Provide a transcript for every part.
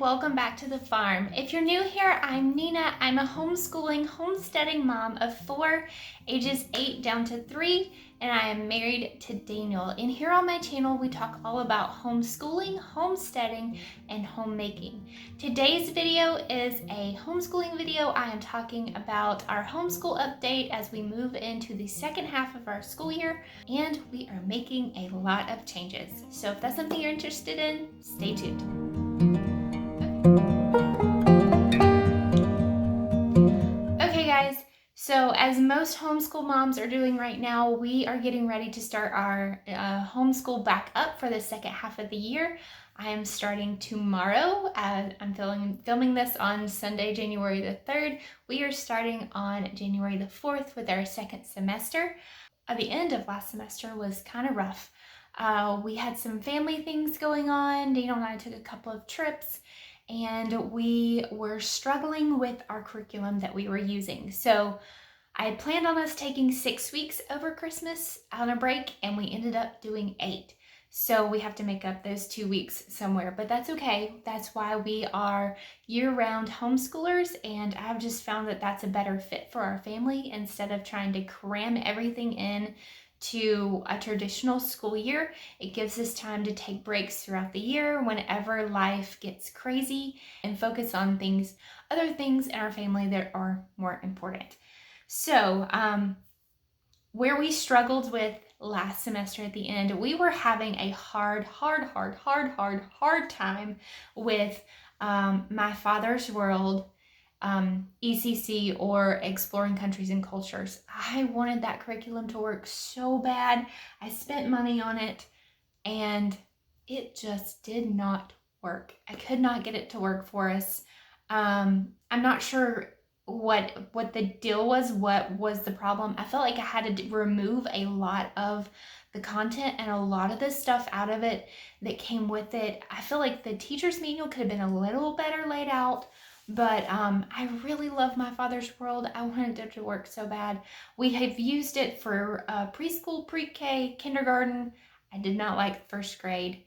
welcome back to the farm. If you're new here, I'm Nina. I'm a homeschooling, homesteading mom of 4, ages 8 down to 3, and I am married to Daniel. And here on my channel, we talk all about homeschooling, homesteading, and homemaking. Today's video is a homeschooling video. I am talking about our homeschool update as we move into the second half of our school year, and we are making a lot of changes. So if that's something you're interested in, stay tuned. Okay guys, so as most homeschool moms are doing right now, we are getting ready to start our homeschool back up for the second half of the year. I am starting tomorrow. I'm filming this on Sunday, January the 3rd. We are starting on January the 4th with our second semester. The end of last semester was kind of rough. We had some family things going on. Daniel and I took a couple of trips, and we were struggling with our curriculum that we were using. So I had planned on us taking 6 weeks over Christmas on a break, and we ended up doing 8. So we have to make up those 2 weeks somewhere, but that's okay. That's why we are year-round homeschoolers, and I've just found that that's a better fit for our family instead of trying to cram everything in to a traditional school year. It gives us time to take breaks throughout the year whenever life gets crazy and focus on other things in our family that are more important. So where we struggled with last semester at the end, we were having a hard time with My Father's World, ECC, or Exploring Countries and Cultures. I wanted that curriculum to work so bad. I spent money on it and it just did not work. I could not get it to work for us. I'm not sure what the deal was, what was the problem. I felt like I had to remove a lot of the content and a lot of the stuff out of it that came with it. I feel like the teacher's manual could have been a little better laid out. But I really love My Father's World. I wanted it to work so bad. We have used it for preschool, pre-K, kindergarten. I did not like first grade,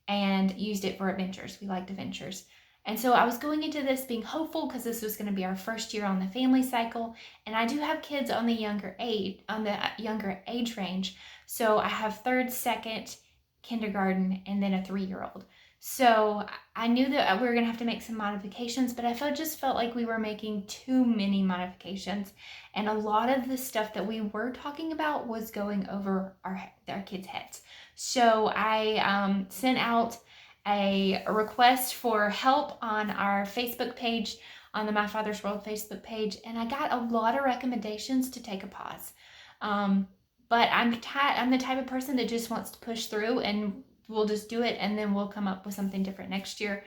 and used it for adventures. We liked adventures. And so I was going into this being hopeful because this was going to be our first year on the family cycle. And I do have kids on the younger age range. So I have 3rd, 2nd, kindergarten, and then a 3-year-old. So I knew that we were going to have to make some modifications, but I just felt like we were making too many modifications. And a lot of the stuff that we were talking about was going over our kids' heads. So I sent out a request for help on our Facebook page, on the My Father's World Facebook page, and I got a lot of recommendations to take a pause. But I'm the type of person that just wants to push through, and we'll just do it, and then we'll come up with something different next year.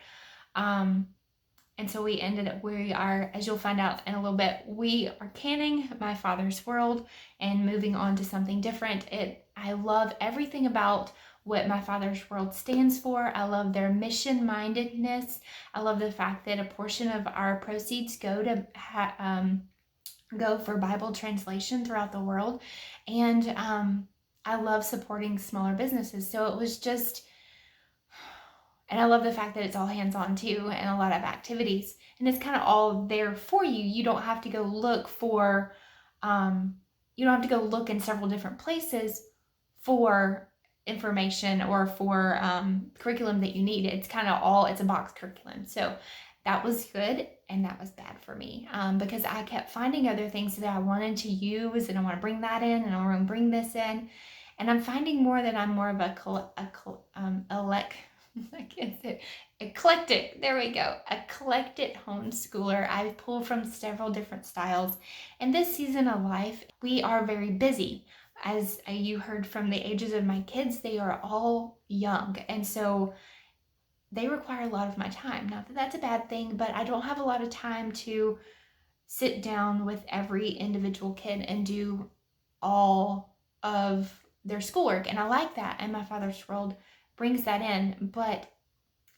And so we are, as you'll find out in a little bit, we are canning My Father's World and moving on to something different. I love everything about what My Father's World stands for. I love their mission-mindedness. I love the fact that a portion of our proceeds go for Bible translation throughout the world. And I love supporting smaller businesses. So it was just, and I love the fact that it's all hands-on too, and a lot of activities. And it's kind of all there for you. You don't have to go look for, you don't have to go look in several different places for information or for curriculum that you need. It's kind of it's a box curriculum. So that was good, and that was bad for me because I kept finding other things that I wanted to use, and I want to bring that in, and I want to bring this in. And I'm finding more that I'm more of eclectic. There we go. Eclectic homeschooler. I pull from several different styles. And this season of life, we are very busy. As you heard from the ages of my kids, they are all young. And so they require a lot of my time. Not that that's a bad thing, but I don't have a lot of time to sit down with every individual kid and do all of their schoolwork. And I like that. And My Father's World brings that in. But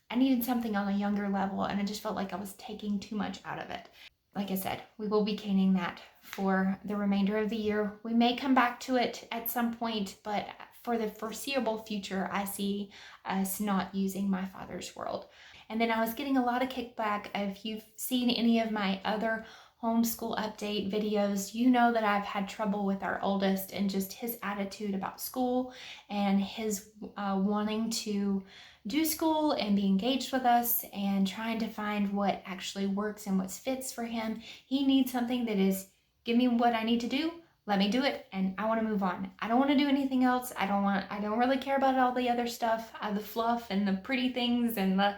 I needed something on a younger level, and I just felt like I was taking too much out of it. Like I said, we will be canning that for the remainder of the year. We may come back to it at some point, but for the foreseeable future, I see us not using My Father's World. And then I was getting a lot of kickback. If you've seen any of my other homeschool update videos, you know that I've had trouble with our oldest and just his attitude about school and his wanting to do school and be engaged with us and trying to find what actually works and what fits for him. He needs something that is, give me what I need to do, let me do it, and I want to move on. I don't want to do anything else. I don't really care about all the other stuff, the fluff and the pretty things and the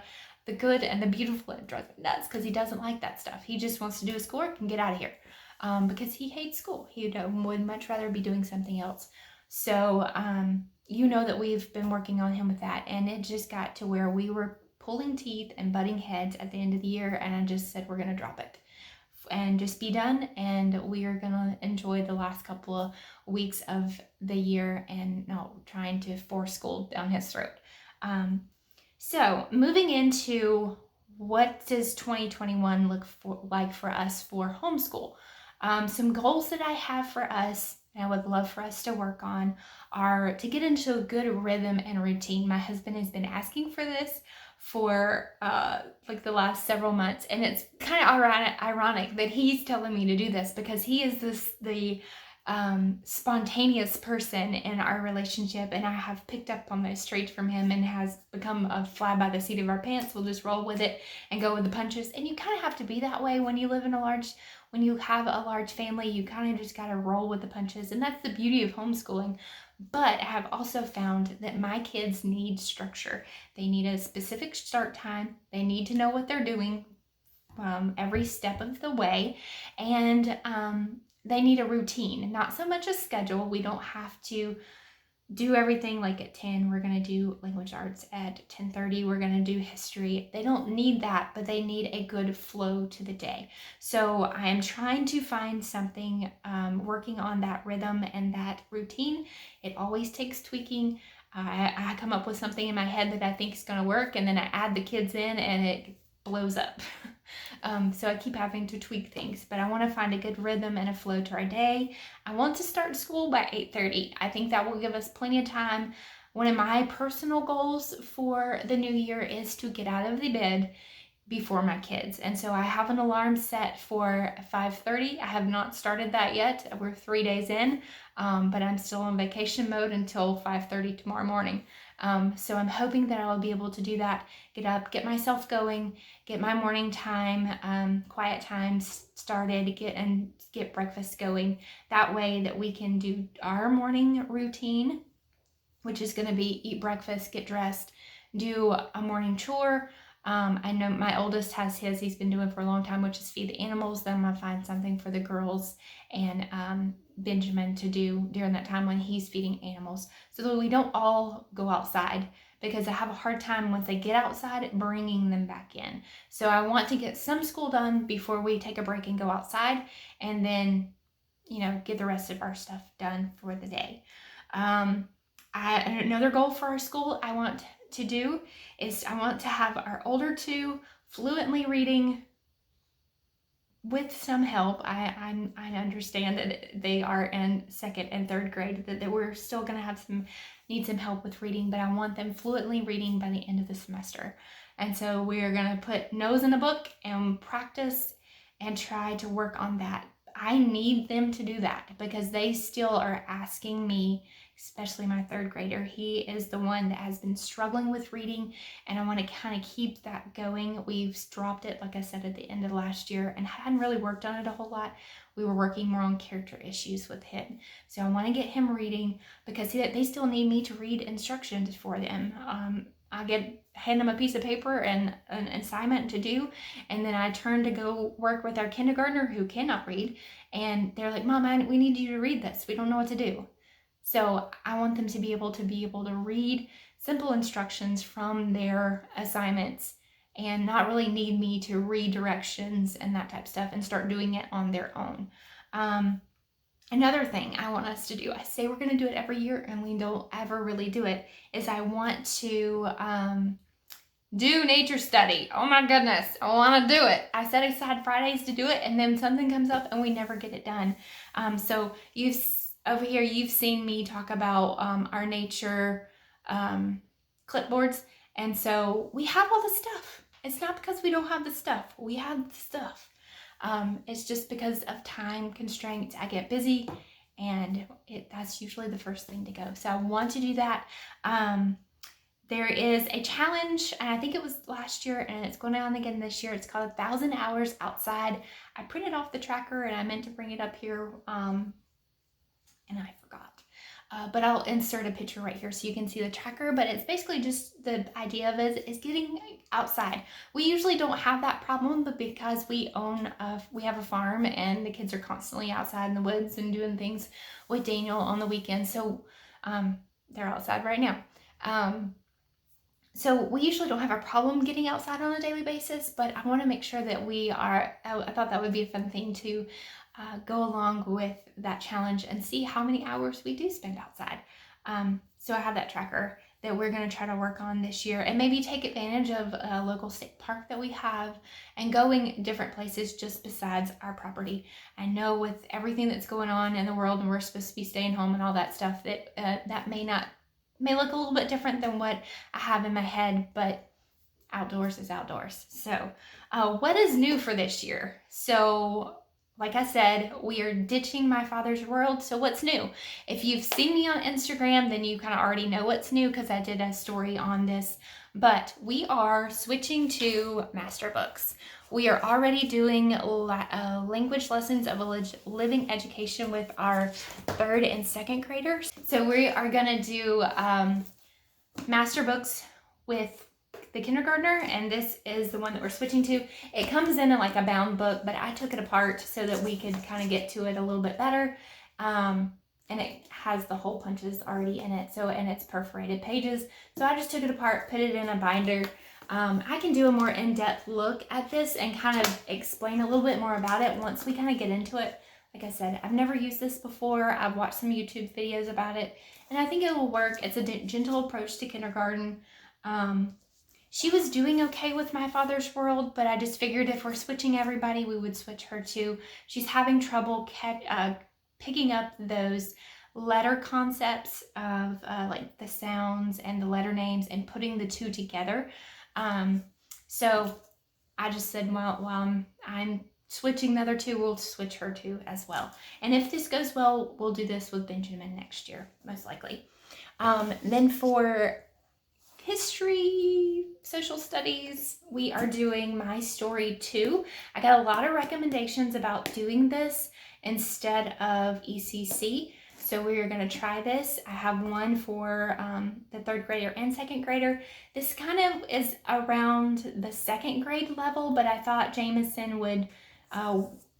good and the beautiful. It drives me nuts because he doesn't like that stuff. He just wants to do his schoolwork and get out of here because he hates school. He would much rather be doing something else. So you know that we've been working on him with that, and it just got to where we were pulling teeth and butting heads at the end of the year, and I just said we're going to drop it and just be done, and we are going to enjoy the last couple of weeks of the year and not trying to force school down his throat. So moving into what does 2021 look like for us for homeschool? Some goals that I have for us and I would love for us to work on are to get into a good rhythm and routine. My husband has been asking for this for like the last several months, and it's kind of ironic that he's telling me to do this because he is the spontaneous person in our relationship, and I have picked up on those traits from him and has become a fly by the seat of our pants. We'll just roll with it and go with the punches, and you kind of have to be that way when you live in when you have a large family. You kind of just got to roll with the punches, and that's the beauty of homeschooling. But I have also found that my kids need structure. They need a specific start time. They need to know what they're doing every step of the way, and they need a routine, not so much a schedule. We don't have to do everything like at 10. We're going to do language arts at 10:30. We're going to do history. They don't need that, but they need a good flow to the day. So I am trying to find something, working on that rhythm and that routine. It always takes tweaking. I come up with something in my head that I think is going to work, and then I add the kids in and it blows up. So I keep having to tweak things, but I want to find a good rhythm and a flow to our day. I want to start school by 8:30. I think that will give us plenty of time. One of my personal goals for the new year is to get out of the bed before my kids. And so I have an alarm set for 5:30. I have not started that yet. We're 3 days in, but I'm still on vacation mode until 5:30 tomorrow morning. So I'm hoping that I will be able to do that, get up, get myself going, get my morning time, quiet time started, get breakfast going. That way that we can do our morning routine, which is going to be eat breakfast, get dressed, do a morning chore. I know my oldest has he's been doing for a long time, which is feed the animals. Then I'm going to find something for the girls and Benjamin to do during that time when he's feeding animals, so that we don't all go outside, because I have a hard time once they get outside bringing them back in. So I want to get some school done before we take a break and go outside, and then, get the rest of our stuff done for the day. Another goal for our school I want to do is I want to have our older two fluently reading with some help. I understand that they are in second and third grade, that we're still going to need some help with reading, but I want them fluently reading by the end of the semester. And so we are going to put nose in the book and practice and try to work on that. I need them to do that because they still are asking me, especially my third grader. He is the one that has been struggling with reading, and I want to kind of keep that going. We've dropped it, like I said, at the end of last year and hadn't really worked on it a whole lot. We were working more on character issues with him. So I want to get him reading because they still need me to read instructions for them. I hand them a piece of paper and an assignment to do, and then I turn to go work with our kindergartner who cannot read, and they're like, Mom, we need you to read this. We don't know what to do. So I want them to be able to read simple instructions from their assignments and not really need me to read directions and that type of stuff and start doing it on their own. Another thing I want us to do, I say we're going to do it every year and we don't ever really do it, is I want to do nature study. Oh my goodness, I want to do it. I set aside Fridays to do it, and then something comes up and we never get it done. So over here, you've seen me talk about our nature clipboards, and so we have all the stuff. It's not because we don't have the stuff. We have the stuff. It's just because of time constraints. I get busy, and that's usually the first thing to go. So I want to do that. There is a challenge, and I think it was last year, and it's going on again this year. It's called 1,000 Hours Outside. I printed off the tracker, and I meant to bring it up here, and I forgot. But I'll insert a picture right here so you can see the tracker. But it's basically just, the idea of it is getting outside. We usually don't have that problem, but because we have a farm, and the kids are constantly outside in the woods and doing things with Daniel on the weekends. So they're outside right now. So we usually don't have a problem getting outside on a daily basis, but I want to make sure that we are. I thought that would be a fun thing to go along with that challenge and see how many hours we do spend outside. So I have that tracker that we're going to try to work on this year, and maybe take advantage of a local state park that we have, and going different places just besides our property. I know with everything that's going on in the world, and we're supposed to be staying home and all that stuff, that that may look a little bit different than what I have in my head, but outdoors is outdoors. So what is new for this year? So like I said, we are ditching my father's world. So what's new? If you've seen me on Instagram, then you kind of already know what's new, because I did a story on this. But we are switching to master books. We are already doing language lessons of a living education with our 3rd and 2nd graders. So we are going to do master books with the kindergartner, and this is the one that we're switching to. It comes in like a bound book, but I took it apart so that we could kind of get to it a little bit better. And it has the hole punches already in it, and it's perforated pages. So I just took it apart, put it in a binder. I can do a more in-depth look at this and kind of explain a little bit more about it once we kind of get into it. Like I said, I've never used this before. I've watched some YouTube videos about it, and I think it will work. It's a gentle approach to kindergarten. She was doing okay with my father's world, but I just figured if we're switching everybody, we would switch her too. She's having trouble picking up those letter concepts of like the sounds and the letter names and putting the two together. So I just said, well, I'm switching the other two, we'll switch her too as well. And if this goes well, we'll do this with Benjamin next year, most likely. Then for history, social studies, we are doing My Story 2. I got a lot of recommendations about doing this instead of ECC. So we are going to try this. I have one for the 3rd grader and 2nd grader. This kind of is around the 2nd grade level, but I thought Jameson would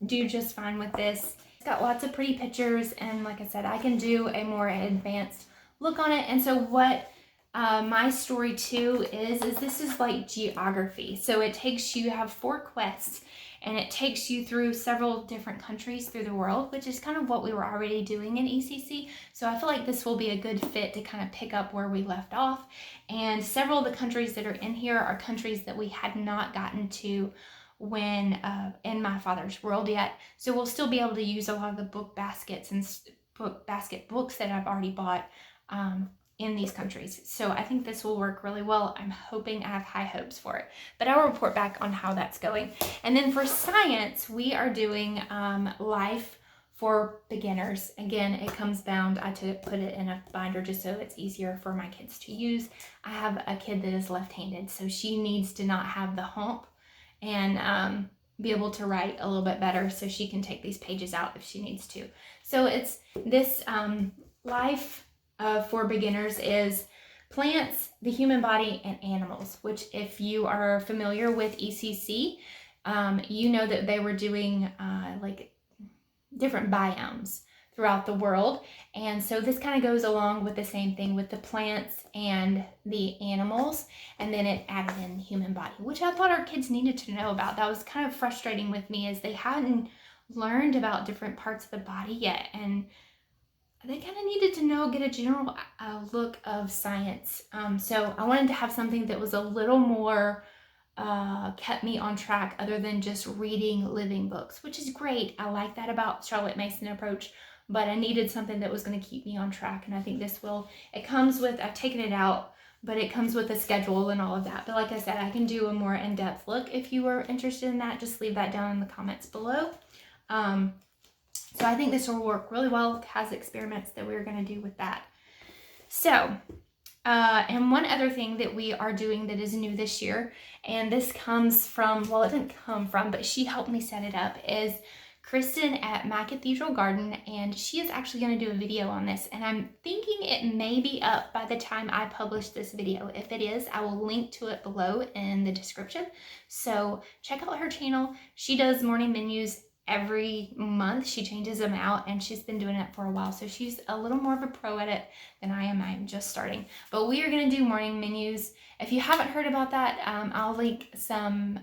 do just fine with this. It's got lots of pretty pictures, and like I said, I can do a more advanced look on it. And so what My Story 2 is this is like geography. So it takes you have 4 quests, and it takes you through several different countries through the world, which is kind of what we were already doing in ECC. So I feel like this will be a good fit to kind of pick up where we left off. And several of the countries that are in here are countries that we had not gotten to when in my father's world yet. So we'll still be able to use a lot of the book baskets and books that I've already bought in these countries. So I think this will work really well. I'm hoping, I have high hopes for it, but I'll report back on how that's going. And then for science, we are doing life for beginners. Again, it comes bound. I put it in a binder just so it's easier for my kids to use. I have a kid that is left-handed, so she needs to not have the hump and be able to write a little bit better, so she can take these pages out if she needs to. So it's this life for beginners is plants, the human body, and animals, which if you are familiar with ECC, you know that they were doing like different biomes throughout the world. And so this kind of goes along with the same thing with the plants and the animals, and then it added in the human body, which I thought our kids needed to know about. That was kind of frustrating with me, as they hadn't learned about different parts of the body yet, and they kind of needed to know, get a general look of science. So I wanted to have something that was a little more, kept me on track other than just reading living books, which is great. I like that about Charlotte Mason approach, but I needed something that was going to keep me on track. And I think this will. It comes with, I've taken it out, but it comes with a schedule and all of that. But like I said, I can do a more in-depth look. If you are interested in that, just leave that down in the comments below. So I think this will work really well. It has experiments that we're going to do with that. So, and one other thing that we are doing that is new this year, and this comes from, well, it didn't come from, but she helped me set it up, is Kristen at My Cathedral Garden, and she is actually going to do a video on this, and I'm thinking it may be up by the time I publish this video. If it is, I will link to it below in the description. So check out her channel. She does morning menus every month. She changes them out, and she's been doing it for a while, so she's a little more of a pro at it than I am. I'm just starting, but we are going to do morning menus. If you haven't heard about that, I'll link some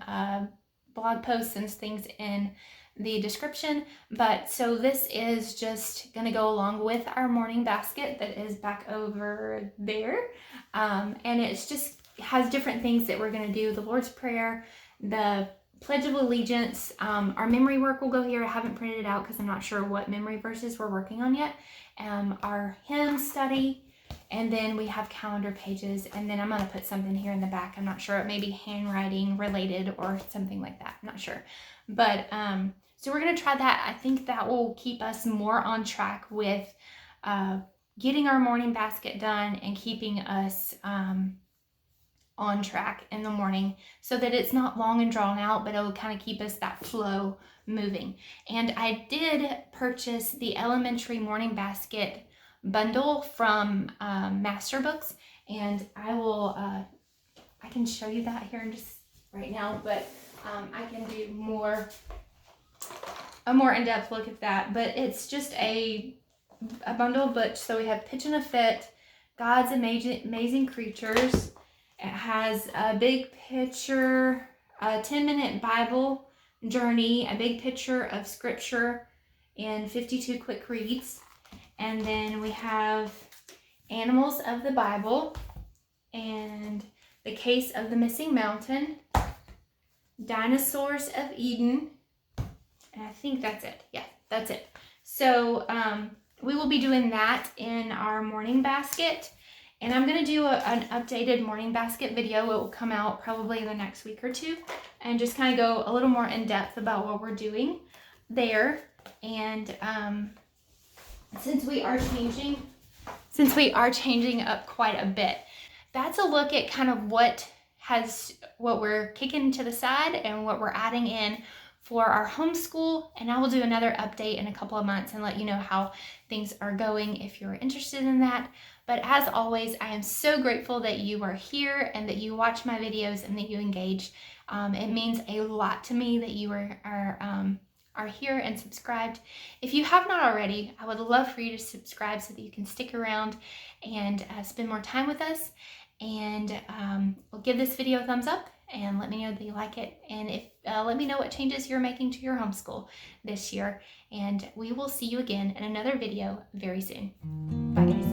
blog posts and things in the description. But so this is just going to go along with our morning basket that is back over there, and it's just has different things that we're going to do: the Lord's Prayer, the Pledge of Allegiance, our memory work will go here. I haven't printed it out because I'm not sure what memory verses we're working on yet. Our hymn study, and then we have calendar pages, and then I'm going to put something here in the back. I'm not sure. It may be handwriting related or something like that. I'm not sure. But so we're going to try that. I think that will keep us more on track with getting our morning basket done and keeping us on track in the morning, so that it's not long and drawn out, but it'll kind of keep us that flow moving. And I did purchase the elementary morning basket bundle from Master Books, and I will I can show you that here in just right now, but I can do a more in-depth look at that. But it's just a bundle of books. So we have Pitch and a Fit, God's Amazing Creatures. It has a big picture, a 10-minute Bible journey, a big picture of scripture, and 52 quick reads. And then we have Animals of the Bible, and The Case of the Missing Mountain, Dinosaurs of Eden, and I think that's it. Yeah, that's it. So we will be doing that in our morning basket. And I'm going to do an updated morning basket video. It will come out probably in the next week or two, and just kind of go a little more in depth about what we're doing there. And since we are changing up quite a bit, that's a look at kind of what we're kicking to the side and what we're adding in for our homeschool. And I will do another update in a couple of months and let you know how things are going if you're interested in that. But as always, I am so grateful that you are here and that you watch my videos and that you engage. It means a lot to me that you are here and subscribed. If you have not already, I would love for you to subscribe so that you can stick around and spend more time with us. And we'll give this video a thumbs up and let me know that you like it. And if let me know what changes you're making to your homeschool this year. And we will see you again in another video very soon. Bye guys.